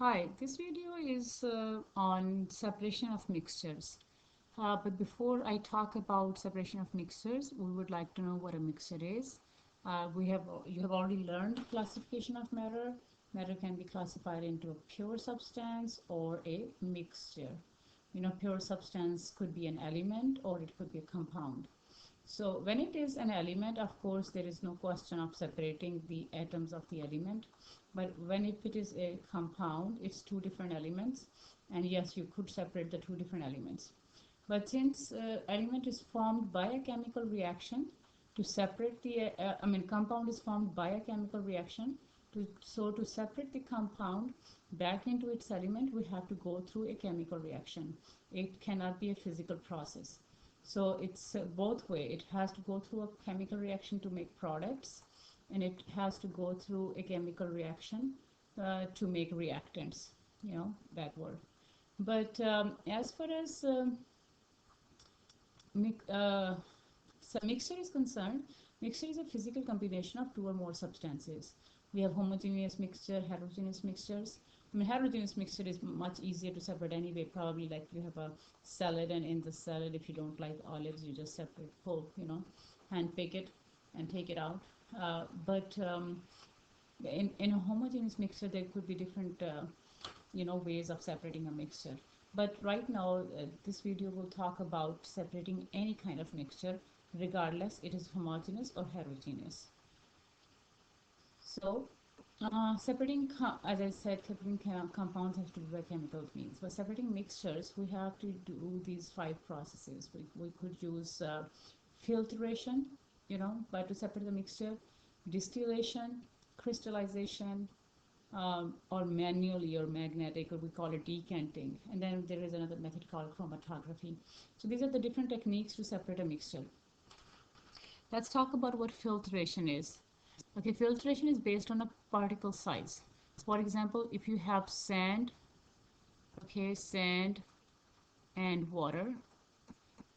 Hi, this video is on separation of mixtures. But before I talk about separation of mixtures, we would like to know what a mixture is. You have already learned classification of matter. Matter can be classified into a pure substance or a mixture. Pure substance could be an element or it could be a compound. So when it is an element, of course, there is no question of separating the atoms of the element. But when if it is a compound, it's two different elements. And yes, you could separate the two different elements. But since element is formed by a chemical reaction, to separate compound is formed by a chemical reaction. To separate the compound back into its element, we have to go through a chemical reaction. It cannot be a physical process. So it's both way. It has to go through a chemical reaction to make products, and it has to go through a chemical reaction to make reactants. That word. But as far as so mixture is concerned, mixture is a physical combination of two or more substances. We have homogeneous mixture, heterogeneous mixtures. Heterogeneous mixture is much easier to separate anyway. Probably like you have a salad, and in the salad, if you don't like olives, you just separate whole, hand pick it and take it out. But in a homogeneous mixture, there could be different, ways of separating a mixture. But right now, this video will talk about separating any kind of mixture, regardless it is homogeneous or heterogeneous. So, as I said, separating compounds have to be by chemical means. For separating mixtures, we have to do these five processes. We could use filtration, by to separate the mixture, distillation, crystallization, or manually or magnetic, or we call it decanting. And then there is another method called chromatography. So these are the different techniques to separate a mixture. Let's talk about what filtration is. Okay, filtration is based on a particle size. For example, if you have sand, okay, sand and water,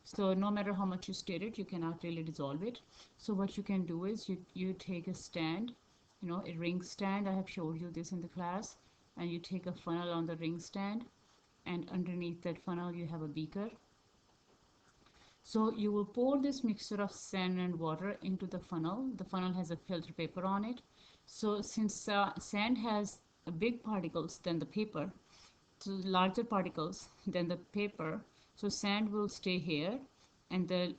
so no matter how much you stir it, you cannot really dissolve it. So what you can do is you take a stand, a ring stand. I have showed you this in the class. And you take a funnel on the ring stand, and underneath that funnel you have a beaker. So you will pour this mixture of sand and water into the funnel. The funnel has a filter paper on it. So since sand has big particles than the paper, so larger particles than the paper, so sand will stay here and the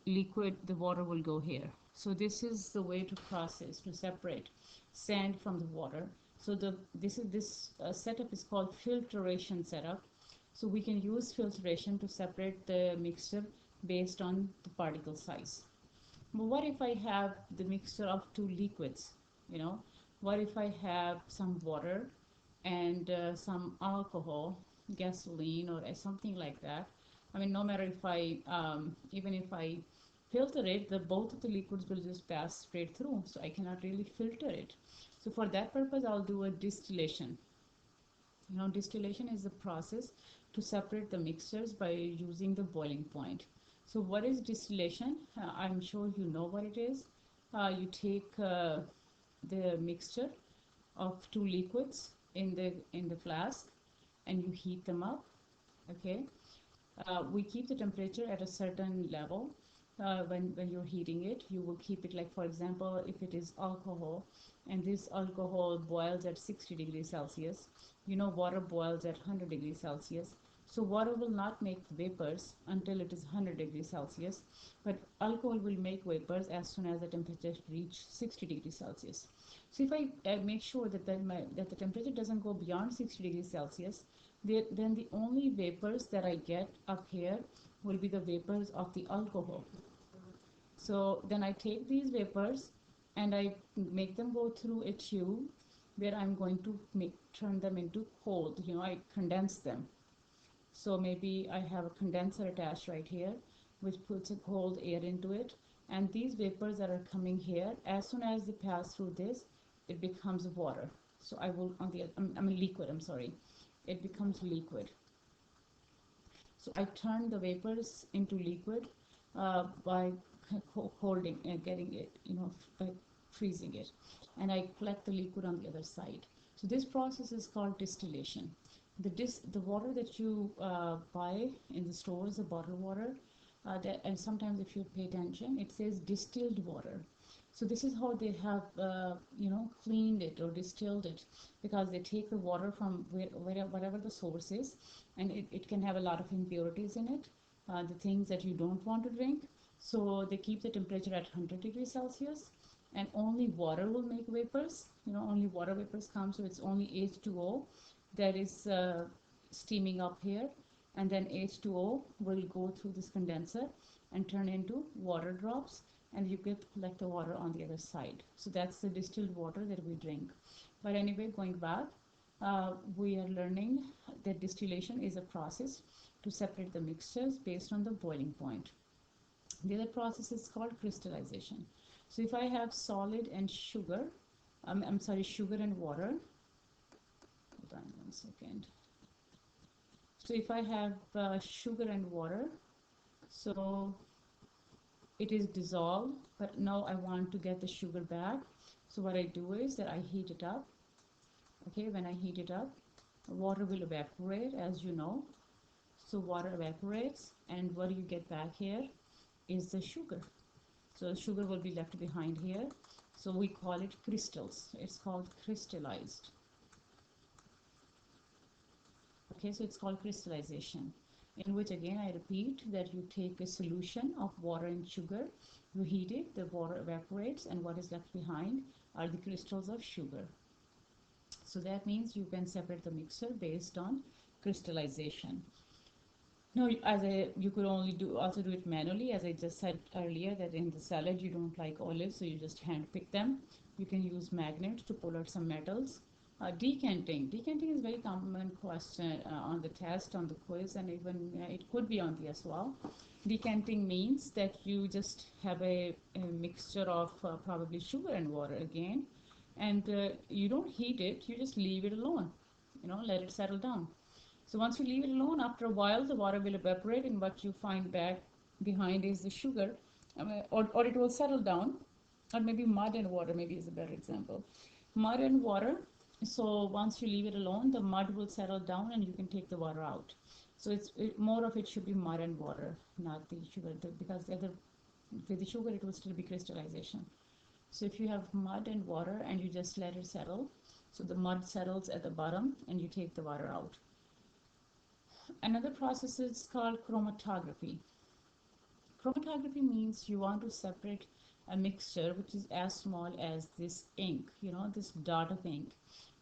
water will go here. So this is the way to process, to separate sand from the water. So this setup is called filtration setup. So we can use filtration to separate the mixture based on the particle size. But what if I have the mixture of two liquids? What if I have some water and some alcohol, gasoline, or something like that? No matter if even if I filter it, both of the liquids will just pass straight through. So I cannot really filter it. So for that purpose, I'll do a distillation. Distillation is the process to separate the mixtures by using the boiling point. So what is distillation? I'm sure you know what it is. You take the mixture of two liquids in the flask, and you heat them up. Okay. We keep the temperature at a certain level. When you're heating it, you will keep it, like, for example, if it is alcohol, and this alcohol boils at 60 degrees Celsius, water boils at 100 degrees Celsius. So water will not make vapors until it is 100 degrees Celsius, but alcohol will make vapors as soon as the temperature reach 60 degrees Celsius. So if I make sure that that the temperature doesn't go beyond 60 degrees Celsius, then the only vapors that I get up here will be the vapors of the alcohol. So then I take these vapors and I make them go through a tube where I'm going to turn them into cold. I condense them. So maybe I have a condenser attached right here, which puts a cold air into it. And these vapors that are coming here, as soon as they pass through this, it becomes water. So I will, liquid, I'm sorry. It becomes liquid. So I turn the vapors into liquid by holding and getting it, by freezing it. And I collect the liquid on the other side. So this process is called distillation. the water that you buy in the stores, the bottled water, and sometimes if you pay attention, it says distilled water. So this is how they have, cleaned it or distilled it, because they take the water from whatever the source is, and it can have a lot of impurities in it, the things that you don't want to drink. So they keep the temperature at 100 degrees Celsius, and only water will make vapors. Only water vapors come, so it's only H2O that is steaming up here, and then H2O will go through this condenser and turn into water drops, and you get collect the water on the other side. So that's the distilled water that we drink. But anyway, going back, we are learning that distillation is a process to separate the mixtures based on the boiling point. The other process is called crystallization. So if I have solid and sugar, I'm sorry, sugar and water. Hold on 1 second. So if I have sugar and water, so it is dissolved, but now I want to get the sugar back. So what I do is that I heat it up. Okay, when I heat it up, water will evaporate, as you know. So water evaporates, and what you get back here is the sugar. So the sugar will be left behind here. So we call it crystals. It's called crystallized. Okay, so it's called crystallization, in which again I repeat that you take a solution of water and sugar, you heat it, the water evaporates, and what is left behind are the crystals of sugar. So that means you can separate the mixture based on crystallization. No, you could also do it manually, as I just said earlier, that in the salad you don't like olives, so you just hand pick them. You can use magnets to pull out some metals. Decanting is a very common question on the test, on the quiz, and even it could be on the as well. Decanting means that you just have a mixture of probably sugar and water again, and you don't heat it, you just leave it alone, let it settle down. So once you leave it alone, after a while, the water will evaporate, and what you find back behind is the sugar, or it will settle down, or maybe mud and water, maybe is a better example. Mud and water. So once you leave it alone, the mud will settle down, and you can take the water out. So more of it should be mud and water, not the sugar, because with the sugar it will still be crystallization. So if you have mud and water and you just let it settle, so the mud settles at the bottom and you take the water out. Another process is called chromatography. Chromatography means you want to separate a mixture which is as small as this ink, this dot of ink.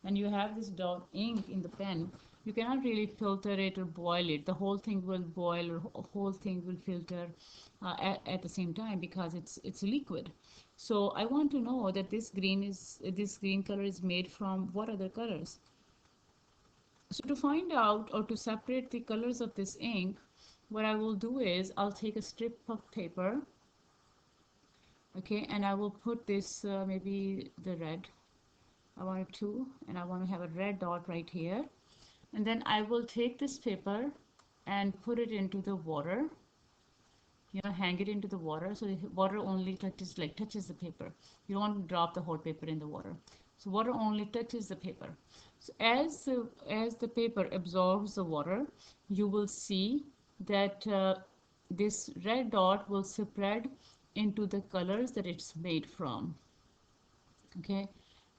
When you have this dot ink in the pen, you cannot really filter it or boil it. The whole thing will boil, or whole thing will filter at the same time, because it's a liquid. So I want to know that this green color is made from what other colors. So to find out or to separate the colors of this ink, what I will do is I'll take a strip of paper, okay, and I will put this, maybe the red, I want it to, and I want to have a red dot right here. And then I will take this paper and put it into the water, hang it into the water, so the water only touches the paper. You don't want to drop the whole paper in the water. So water only touches the paper. So as the paper absorbs the water, you will see that this red dot will spread into the colors that it's made from. Okay,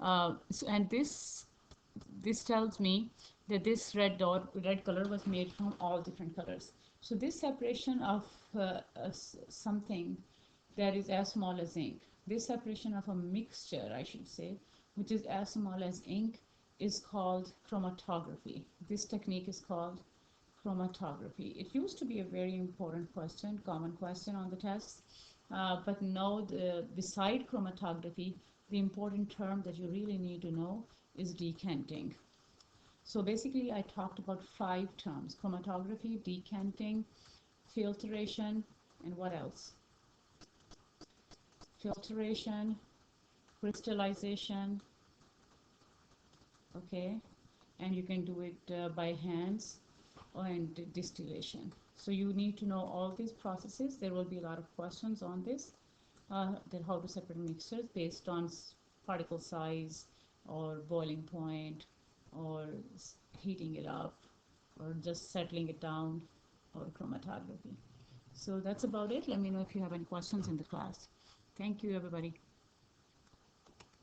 and this tells me that this red color was made from all different colors. So this separation of something that is as small as ink, this separation of a mixture, I should say, which is as small as ink, is called chromatography. This technique is called chromatography. It used to be a very important question, common question on the tests, but now beside chromatography, the important term that you really need to know is decanting. So basically I talked about 5 terms: chromatography, decanting, filtration, and what else? Filtration, crystallization, okay, and you can do it by hands, and distillation. So you need to know all these processes. There will be a lot of questions on this, that how to separate mixtures based on particle size or boiling point or heating it up or just settling it down, or chromatography. So that's about it. Let me know if you have any questions in the class. Thank you, everybody.